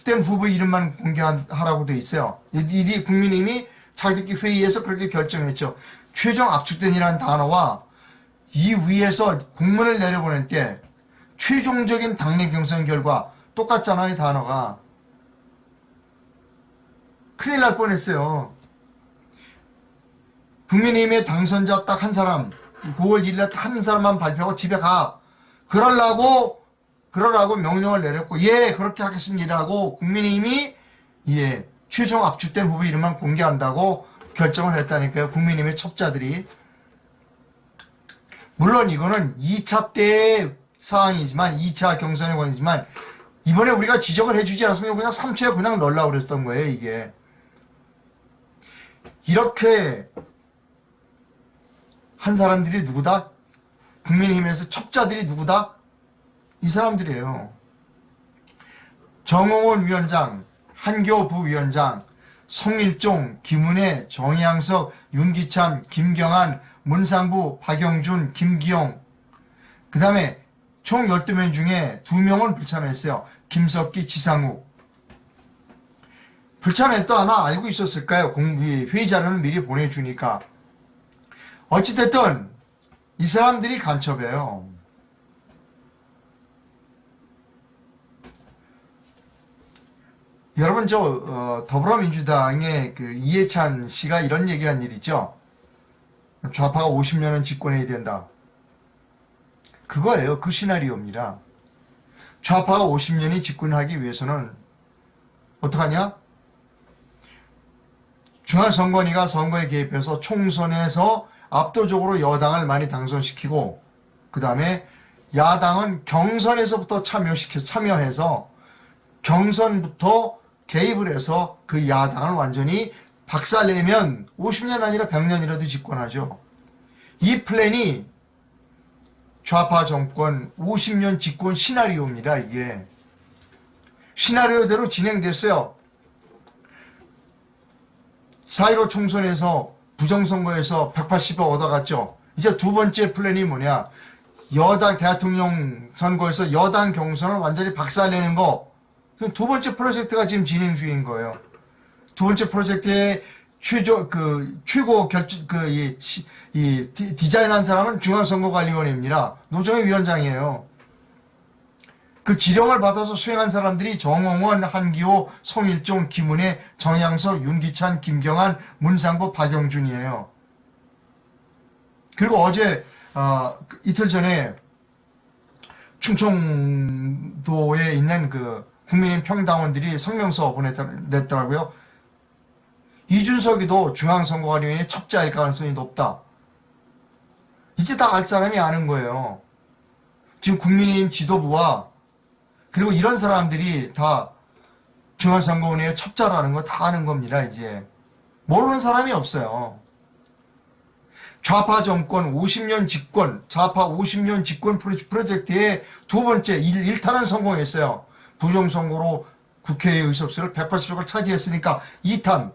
압축된 후보 이름만 공개하라고 돼 있어요. 이 국민의힘이 자기들끼리 회의에서 그렇게 결정했죠. 최종 압축된이라는 단어와 이 위에서 공문을 내려보낼 때 최종적인 당내 경선 결과 똑같잖아요, 단어가. 큰일 날 뻔했어요. 국민의힘의 당선자 딱 한 사람, 9월 1일에 한 사람만 발표하고 집에 가. 그러라고 명령을 내렸고, 예, 그렇게 하겠습니다 하고 국민의힘이 예, 최종 압축된 후보 이름만 공개한다고 결정을 했다니까요. 국민의힘의 첩자들이. 물론 이거는 2차 때의 사항이지만 2차 경선의 관이지만 이번에 우리가 지적을 해주지 않았으면 그냥 3차에 그냥 넣으려고 그랬던 거예요. 이게 이렇게 한 사람들이 누구다? 국민의힘에서 첩자들이 누구다? 이 사람들이에요. 정홍원 위원장, 한교 부위원장, 성일종, 김은혜, 정양석, 윤기참, 김경한, 문상부, 박영준, 김기용. 그 다음에 총 12명 중에 2명은 불참했어요. 김석기, 지상욱. 불참했도 아마 알고 있었을까요? 회의 자료는 미리 보내주니까. 어찌됐든 이 사람들이 간첩이에요. 여러분 더불어민주당의 그 이해찬 씨가 이런 얘기한 일 있죠. 좌파가 50년은 집권해야 된다. 그거예요. 그 시나리오입니다. 좌파가 50년이 집권하기 위해서는 어떡하냐? 중앙선관위가 선거에 개입해서 총선에서 압도적으로 여당을 많이 당선시키고 그 다음에 야당은 경선에서부터 참여해서 경선부터 개입을 해서 그 야당을 완전히 박살내면 50년 아니라 100년이라도 집권하죠. 이 플랜이 좌파 정권 50년 집권 시나리오입니다. 이게 시나리오대로 진행됐어요. 4.15 총선에서 부정선거에서 180억 얻어갔죠. 이제 두 번째 플랜이 뭐냐? 여당 대통령 선거에서 여당 경선을 완전히 박살내는 거. 두 번째 프로젝트가 지금 진행 중인 거예요. 두 번째 프로젝트의 최고 디자인한 사람은 중앙선거관리위원회입니다. 노정희 위원장이에요. 그 지령을 받아서 수행한 사람들이 정홍원, 한기호, 송일종, 김은혜, 정양석, 윤기찬, 김경한, 문상보, 박영준이에요. 그리고 어제 이틀 전에 충청도에 있는 그 국민의힘 평당원들이 성명서 냈더라고요. 이준석이도 중앙선거관리위원회 첩자일 가능성이 높다. 이제 다 알 사람이 아는 거예요. 지금 국민의힘 지도부와 그리고 이런 사람들이 다 중앙선거위원회 첩자라는 거 다 아는 겁니다. 이제 모르는 사람이 없어요. 좌파 정권 50년 집권, 좌파 50년 집권 프로젝트의 두 번째 1탄은 성공했어요. 부정선거로 국회의 의석수를 180석을 차지했으니까 2탄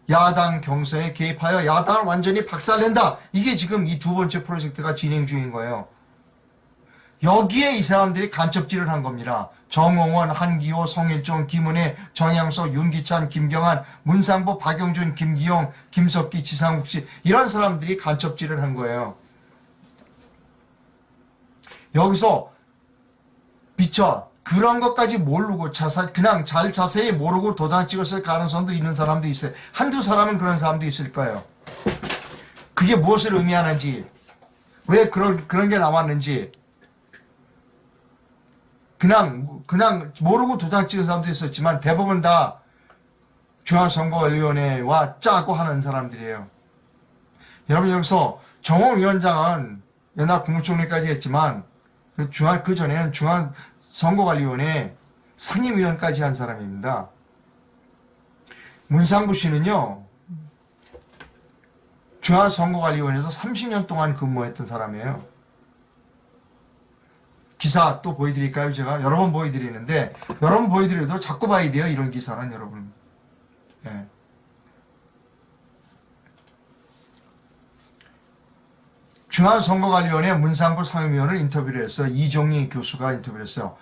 야당 경선에 개입하여 야당을 완전히 박살낸다. 이게 지금 이 두 번째 프로젝트가 진행 중인 거예요. 여기에 이 사람들이 간첩질을 한 겁니다. 정홍원, 한기호, 송일종, 김은혜, 정양석, 윤기찬, 김경한, 문상보, 박영준, 김기용, 김석기, 지상욱 씨 이런 사람들이 간첩질을 한 거예요. 여기서 비춰 그런 것까지 모르고 그냥 잘 자세히 모르고 도장 찍었을 가능성도 있는 사람도 있어요. 한두 사람은 그런 사람도 있을 거예요. 그게 무엇을 의미하는지, 왜 그런 게 나왔는지, 그냥 모르고 도장 찍은 사람도 있었지만 대부분 다 중앙선거위원회와 짜고 하는 사람들이에요. 여러분 여기서 정홍 위원장은 옛날 국무총리까지 했지만 그 전에는 중앙선거관리위원회 상임위원까지 한 사람입니다. 문상부 씨는요. 중앙선거관리위원회에서 30년 동안 근무했던 사람이에요. 기사 또 보여드릴까요? 제가 여러 번 보여드리는데 여러 번 보여드려도 자꾸 봐야 돼요. 이런 기사는 여러분. 예. 중앙선거관리위원회 문상부 상임위원을 인터뷰를 했어요. 이종희 교수가 인터뷰를 했어요.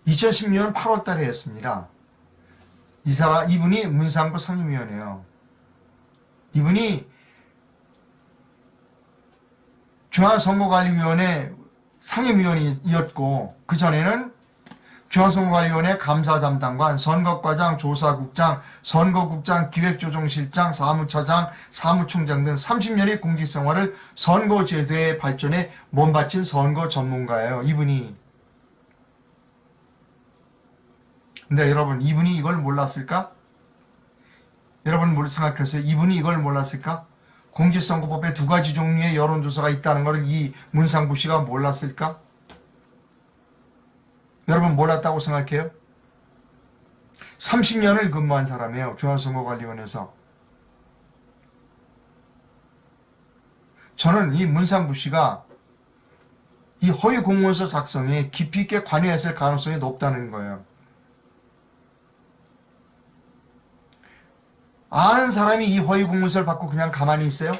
2016년 8월 달에 했습니다. 이분이 문상부 상임위원이에요. 이분이 중앙선거관리위원회 상임위원이었고, 그전에는 중앙선거관리위원회 감사 담당관, 선거과장, 조사국장, 선거국장, 기획조정실장, 사무차장, 사무총장 등 30년의 공직생활을 선거제도의 발전에 몸바친 선거 전문가예요. 이분이. 근데 여러분, 이분이 이걸 몰랐을까? 여러분 뭘 생각하세요? 이분이 이걸 몰랐을까? 공직선거법에 2가지 종류의 여론조사가 있다는 것을 이 문상부 씨가 몰랐을까? 여러분 몰랐다고 생각해요? 30년을 근무한 사람이에요. 중앙선거관리위원회에서. 저는 이 문상부 씨가 이 허위 공문서 작성에 깊이 있게 관여했을 가능성이 높다는 거예요. 아는 사람이 이 허위 공문서를 받고 그냥 가만히 있어요?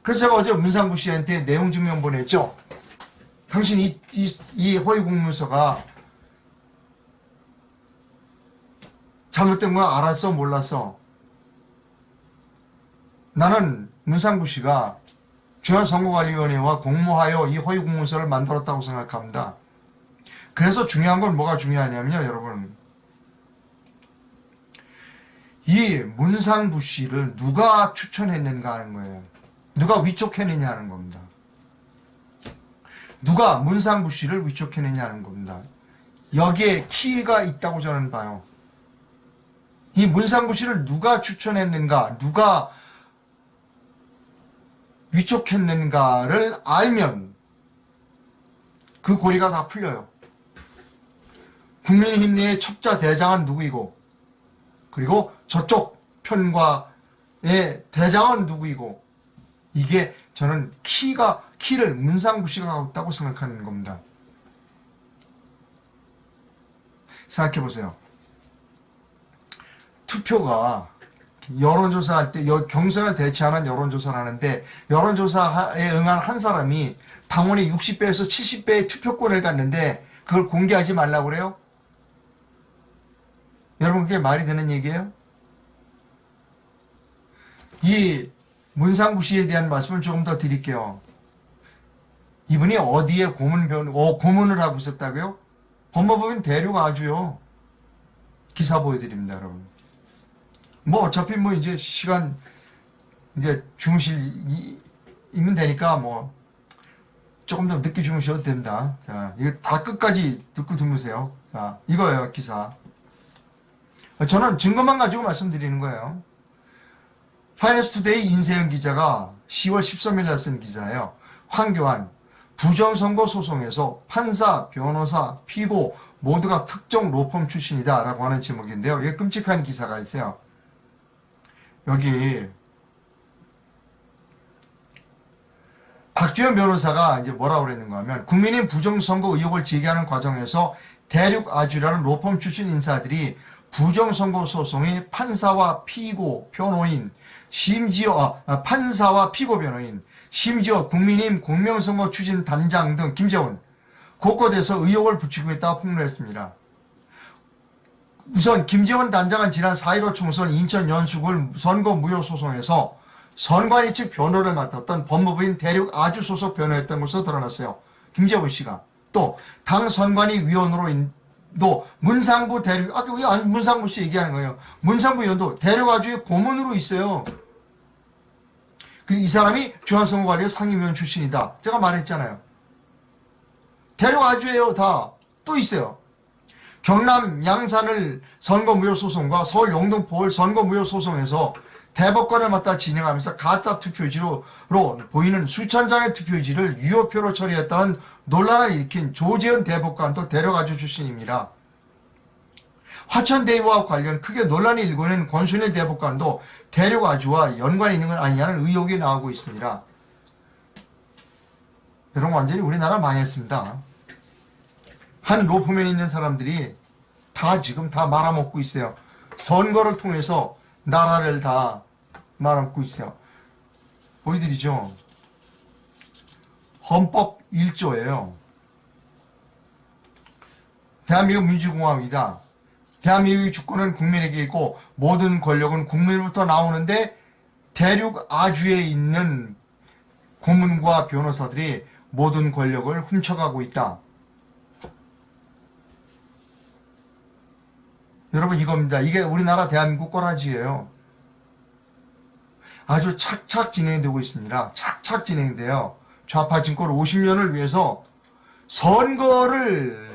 그래서 제가 어제 문상부 씨한테 내용 증명 보냈죠. 당신 이 허위 공문서가 잘못된 거 알았어? 몰랐어? 나는 문상부 씨가 중앙선거관리위원회와 공모하여 이 허위 공문서를 만들었다고 생각합니다. 그래서 중요한 건 뭐가 중요하냐면요, 여러분. 이 문상부 씨를 누가 추천했는가 하는 거예요. 누가 위촉했느냐 하는 겁니다. 누가 문상부 씨를 위촉했느냐 하는 겁니다. 여기에 키가 있다고 저는 봐요. 이 문상부 씨를 누가 추천했는가, 누가 위촉했는가를 알면 그 고리가 다 풀려요. 국민의힘 내의 첩자 대장은 누구이고, 그리고 저쪽 편과의 대장은 누구이고, 이게 저는 키를 문상부 씨가 갖고 있다고 생각하는 겁니다. 생각해 보세요. 투표가 여론조사할 때 경선을 대체하는 여론조사를 하는데, 여론조사에 응한 한 사람이 당원의 60배에서 70배의 투표권을 갖는데 그걸 공개하지 말라고 그래요? 여러분, 그게 말이 되는 얘기예요? 이 문상부 씨에 대한 말씀을 조금 더 드릴게요. 이분이 어디에 고문을 하고 있었다고요? 법무법인 대륙 아주요. 기사 보여드립니다, 여러분. 뭐 어차피 뭐 이제 시간 이제 주무시면 되니까 뭐 조금 더 늦게 주무셔도 됩니다. 자, 이거 다 끝까지 듣고 주무세요. 자, 이거예요, 기사. 저는 증거만 가지고 말씀드리는 거예요. 파이낸스투데이 인세영 기자가 10월 13일 날 쓴 기사예요. 황교안 부정선거 소송에서 판사, 변호사, 피고 모두가 특정 로펌 출신이다 라고 하는 제목인데요. 이게 끔찍한 기사가 있어요. 여기 박주현 변호사가 이제 뭐라고 그랬는가 하면, 국민의힘 부정선거 의혹을 제기하는 과정에서 대륙아주라는 로펌 출신 인사들이 부정선거 소송의 판사와 피고 변호인, 심지어 판사와 피고 변호인, 심지어 국민의힘 공명선거 추진 단장 등 김재원 곳곳에서 의혹을 붙이고 있다고 폭로했습니다. 우선 김재원 단장은 지난 4.15 총선 인천 연수구 선거 무효 소송에서 선관위 측 변호를 맡았던 법무부인 대륙 아주 소속 변호였던 것으로 드러났어요. 김재원 씨가. 또 당 선관위 위원으로 문상부 대륙, 아까 왜 문상부 씨 얘기하는 거예요. 문상부 위원도 대륙 아주의 고문으로 있어요. 이 사람이 중앙선거관리 상임위원 출신이다. 제가 말했잖아요. 대륙 아주예요, 다. 또 있어요. 경남 양산을 선거무효 소송과 서울 영등포를 선거무효 소송에서 대법관을 맡아 진행하면서 가짜 투표지로 보이는 수천 장의 투표지를 유효표로 처리했다는 논란을 일으킨 조재현 대법관도 대륙아주 출신입니다. 화천대유와 관련 크게 논란이 일고 있는 권순일 대법관도 대륙아주와 연관이 있는 건 아니냐는 의혹이 나오고 있습니다. 여러분, 완전히 우리나라 망했습니다. 한 로펌에 있는 사람들이 지금 다 말아먹고 있어요. 선거를 통해서 나라를 다 말아먹고 있어요. 보여드리죠. 헌법 1조예요. 대한민국 민주공화국이다. 대한민국의 주권은 국민에게 있고 모든 권력은 국민으로부터 나오는데 대륙 아주에 있는 고문과 변호사들이 모든 권력을 훔쳐가고 있다. 여러분 이겁니다. 이게 우리나라 대한민국 꼬라지예요. 아주 착착 진행되고 있습니다. 착착 진행돼요. 좌파 진권 50년을 위해서 선거를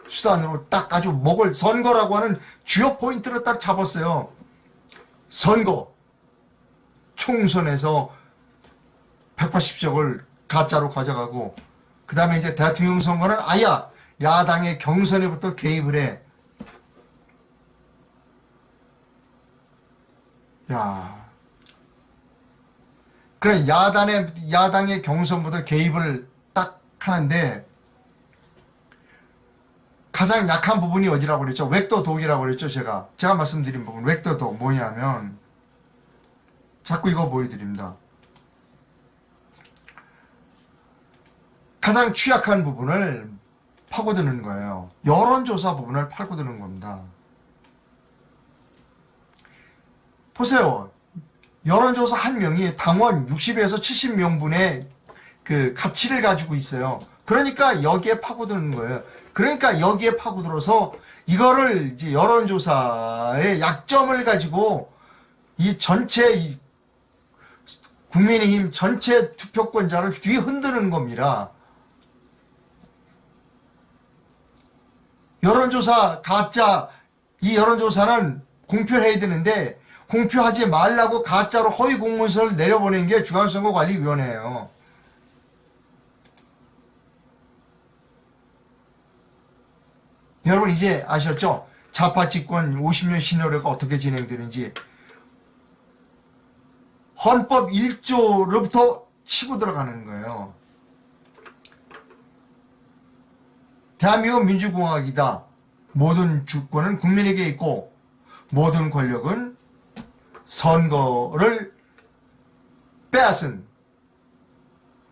수단으로 딱 아주 목을 선거라고 하는 주요 포인트를 딱 잡았어요. 선거. 총선에서 180석을 가짜로 가져가고 그 다음에 이제 대통령 선거는 아야 야당의 경선에부터 개입을 해. 야, 그래 야당의 경선부터 개입을 딱 하는데 가장 약한 부분이 어디라고 그랬죠? 웩도독이라고 그랬죠. 제가 말씀드린 부분 웩도독 뭐냐면 자꾸 이거 보여드립니다. 가장 취약한 부분을 파고드는 거예요. 여론조사 부분을 파고드는 겁니다. 보세요. 여론조사 한 명이 당원 60에서 70명분의 그 가치를 가지고 있어요. 그러니까 여기에 파고드는 거예요. 그러니까 여기에 파고들어서 이거를 이제 여론조사의 약점을 가지고 이 전체 국민의힘 전체 투표권자를 뒤흔드는 겁니다. 여론조사 가짜, 이 여론조사는 공표해야 되는데 공표하지 말라고 가짜로 허위 공문서를 내려보낸 게 중앙선거관리위원회예요. 여러분 이제 아셨죠? 좌파 집권 50년 시나리오가 어떻게 진행되는지. 헌법 1조로부터 치고 들어가는 거예요. 대한민국은 민주공화국이다. 모든 주권은 국민에게 있고 모든 권력은 선거를 빼앗은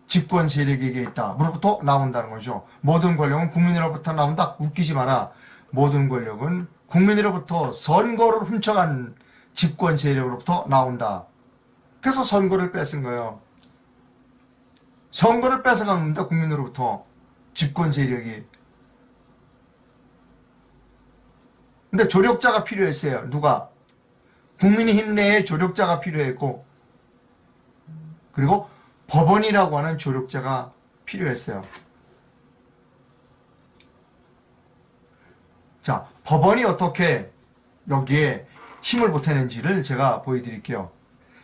집권 세력에게 있다. 무로부터 나온다는 거죠. 모든 권력은 국민으로부터 나온다. 웃기지 마라. 모든 권력은 국민으로부터 선거를 훔쳐간 집권 세력으로부터 나온다. 그래서 선거를 뺏은 거예요. 선거를 뺏어간 겁니다. 국민으로부터 집권 세력이. 근데 조력자가 필요했어요. 누가? 국민의힘 내에 조력자가 필요했고 그리고 법원이라고 하는 조력자가 필요했어요. 자, 법원이 어떻게 여기에 힘을 보태는지를 제가 보여드릴게요.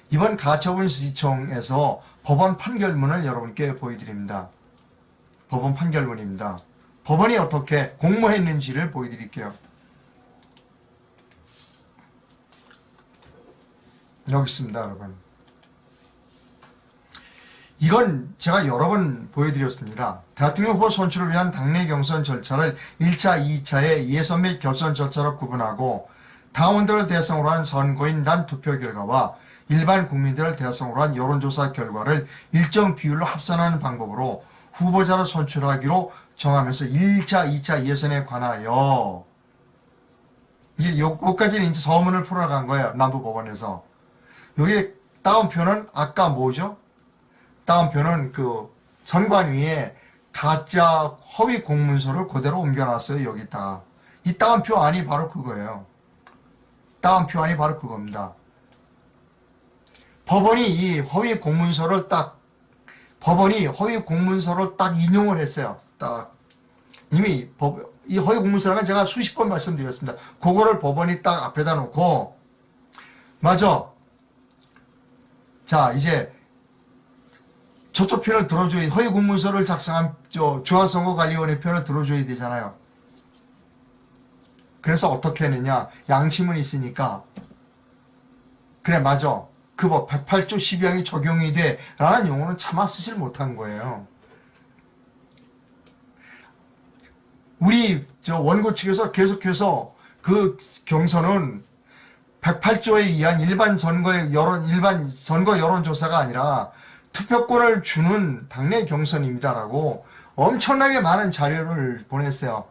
이번 가처분시청에서 법원 판결문을 여러분께 보여드립니다. 법원 판결문입니다. 법원이 어떻게 공모했는지를 보여드릴게요. 여기 있습니다, 여러분. 이건 제가 여러 번 보여드렸습니다. 대통령 후보 선출을 위한 당내 경선 절차를 1차, 2차의 예선 및 결선 절차로 구분하고 당원들을 대상으로 한 선거인 단 투표 결과와 일반 국민들을 대상으로 한 여론조사 결과를 일정 비율로 합산하는 방법으로 후보자를 선출하기로 정하면서 1차, 2차 예선에 관하여 이게 여기까지는 이제 서문을 풀어간 거예요. 남부법원에서. 여기 다운표는 아까 뭐죠? 다운표는 그 선관위에 가짜 허위 공문서를 그대로 옮겨놨어요. 여기다. 이 다운표 안이 바로 그거예요. 다운표 안이 바로 그겁니다. 법원이 이 허위 공문서를 딱 인용을 했어요. 딱 이미 이 허위 공문서라는 제가 수십 번 말씀드렸습니다. 그거를 법원이 딱 앞에다 놓고 맞아. 자, 이제 저쪽 편을 들어줘야, 허위 공문서를 작성한 중앙선거관리위원회 편을 들어줘야 되잖아요. 그래서 어떻게 했느냐. 양심은 있으니까. 그래, 맞아. 그 법 108조 12항이 적용이 돼. 라는 용어는 차마 쓰질 못한 거예요. 우리 원고 측에서 계속해서 그 경선은 108조에 의한 일반 선거 여론조사가 아니라 투표권을 주는 당내 경선입니다라고 엄청나게 많은 자료를 보냈어요.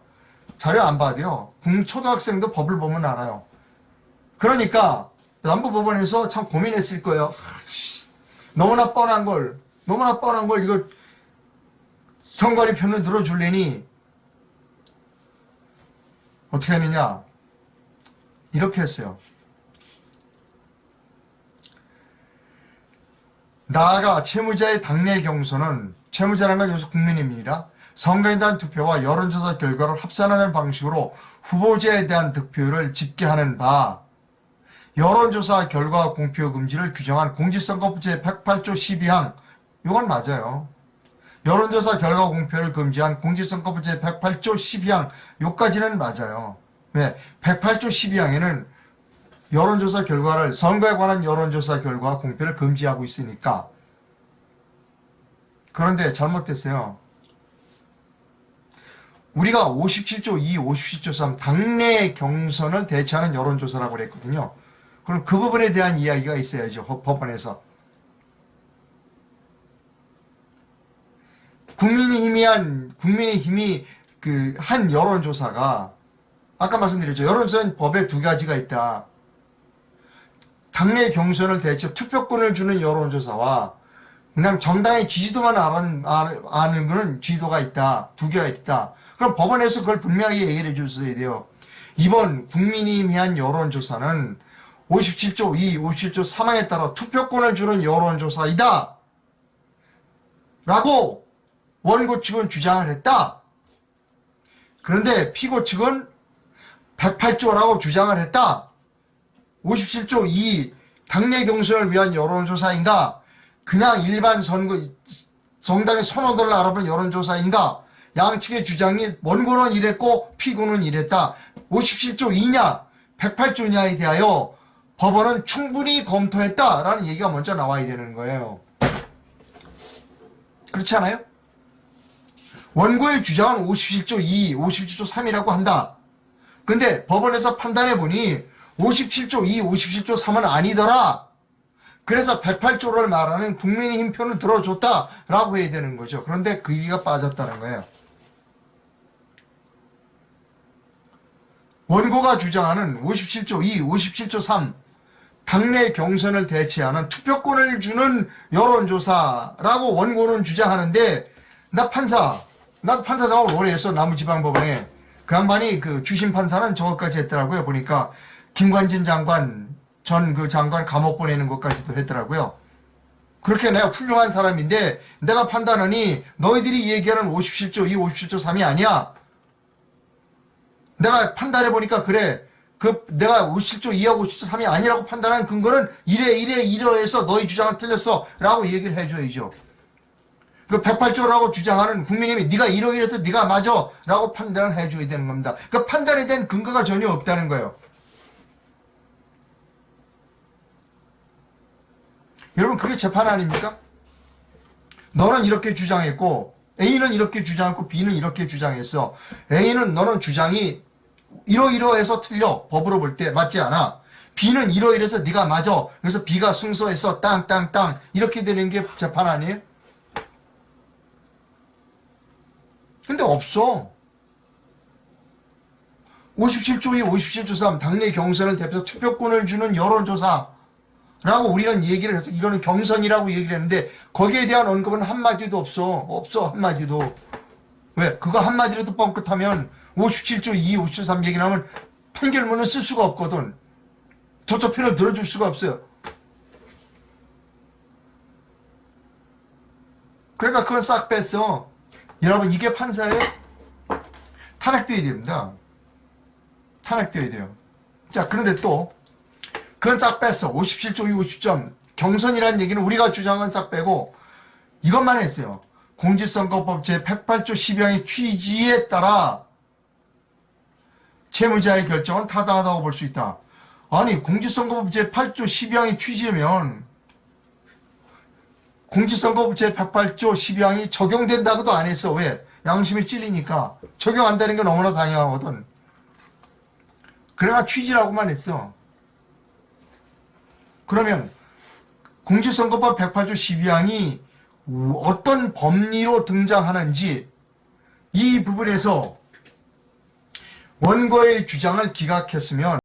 자료 안 봐도요. 초등학생도 법을 보면 알아요. 그러니까 남부법원에서 참 고민했을 거예요. 너무나 뻔한 걸 이거 선관위 편을 들어줄래니 어떻게 하느냐. 이렇게 했어요. 나아가 채무자의 당내 경선은 채무자라는 건 여기서 국민입니다. 선거에 대한 투표와 여론조사 결과를 합산하는 방식으로 후보자에 대한 득표율을 집계하는 바 여론조사 결과 공표 금지를 규정한 공직선거법제 108조 12항 이건 맞아요. 여론조사 결과 공표를 금지한 공직선거법제 108조 12항 요까지는 맞아요. 왜? 108조 12항에는 여론조사 결과를 선거에 관한 여론조사 결과 공표를 금지하고 있으니까. 그런데 잘못됐어요. 우리가 57조 2, 57조 3 당내 경선을 대체하는 여론조사라고 그랬거든요. 그럼 그 부분에 대한 이야기가 있어야죠. 법원에서. 국민의힘이 한 여론조사가 아까 말씀드렸죠. 여론조사는 법에 두 가지가 있다. 당내 경선을 대체 투표권을 주는 여론조사와 그냥 정당의 지지도만 아는 거는 지지도가 있다. 두 개가 있다. 그럼 법원에서 그걸 분명하게 얘기를 해줬어야 돼요. 이번 국민의힘이 한 여론조사는 57조 2, 57조 3항에 따라 투표권을 주는 여론조사이다. 라고 원고 측은 주장을 했다. 그런데 피고 측은 108조라고 주장을 했다. 57조 2 당내 경선을 위한 여론조사인가? 그냥 일반 정당의 선호도를 알아보는 여론조사인가? 양측의 주장이 원고는 이랬고 피고는 이랬다. 57조 2냐 108조냐에 대하여 법원은 충분히 검토했다라는 얘기가 먼저 나와야 되는 거예요. 그렇지 않아요? 원고의 주장은 57조 2, 57조 3이라고 한다. 근데 법원에서 판단해보니 57조 2, 57조 3은 아니더라. 그래서 108조를 말하는 국민의힘 편을 들어줬다라고 해야 되는 거죠. 그런데 그 얘기가 빠졌다는 거예요. 원고가 주장하는 57조 2, 57조 3 당내 경선을 대체하는 투표권을 주는 여론조사라고 원고는 주장하는데 나도 판사 작업을 오래 했어. 남부지방법원에. 그 양반이 주심 판사는 저것까지 했더라고요. 보니까 김관진 장관 전 장관 감옥 보내는 것까지도 했더라고요. 그렇게 내가 훌륭한 사람인데 내가 판단하니 너희들이 얘기하는 57조 2, 57조 3이 아니야. 내가 판단해보니까 그래. 내가 57조 2하고 57조 3이 아니라고 판단한 근거는 이러해서 너희 주장은 틀렸어. 라고 얘기를 해줘야죠. 108조라고 주장하는 국민의힘이 네가 이러해서 네가 맞아. 라고 판단을 해줘야 되는 겁니다. 그 판단에 대한 근거가 전혀 없다는 거예요. 여러분 그게 재판 아닙니까? 너는 이렇게 주장했고 A는 이렇게 주장했고 B는 이렇게 주장했어. A는 너는 주장이 이러이러해서 틀려. 법으로 볼 때 맞지 않아. B는 이러이러해서 네가 맞아. 그래서 B가 승소해서 땅땅땅 이렇게 되는 게 재판 아니에요? 근데 없어. 57조 2, 57조 3 당내 경선을 대표해서 투표권을 주는 여론조사 라고 우리는 얘기를 해서 이거는 경선이라고 얘기를 했는데 거기에 대한 언급은 한마디도 없어 한마디도. 왜? 그거 한마디라도 뻥끗하면 57조 2, 57조 3 얘기 나오면 판결문을 쓸 수가 없거든. 저쪽 편을 들어줄 수가 없어요. 그러니까 그건 싹 뺐어. 여러분 이게 판사예요? 탄핵돼야 됩니다. 탄핵돼야 돼요. 자 그런데 또 그건 싹 뺐어. 57조 2, 50점. 경선이라는 얘기는 우리가 주장은 싹 빼고 이것만 했어요. 공직선거법 제108조 12항의 취지에 따라 채무자의 결정은 타당하다고 볼 수 있다. 아니 공직선거법 제8조 12항의 취지면 공직선거법 제108조 12항이 적용된다고도 안 했어. 왜? 양심이 찔리니까. 적용 안 되는 게 너무나 당연하거든. 그래가 취지라고만 했어. 그러면 공직선거법 108조 12항이 어떤 법리로 등장하는지 이 부분에서 원고의 주장을 기각했으면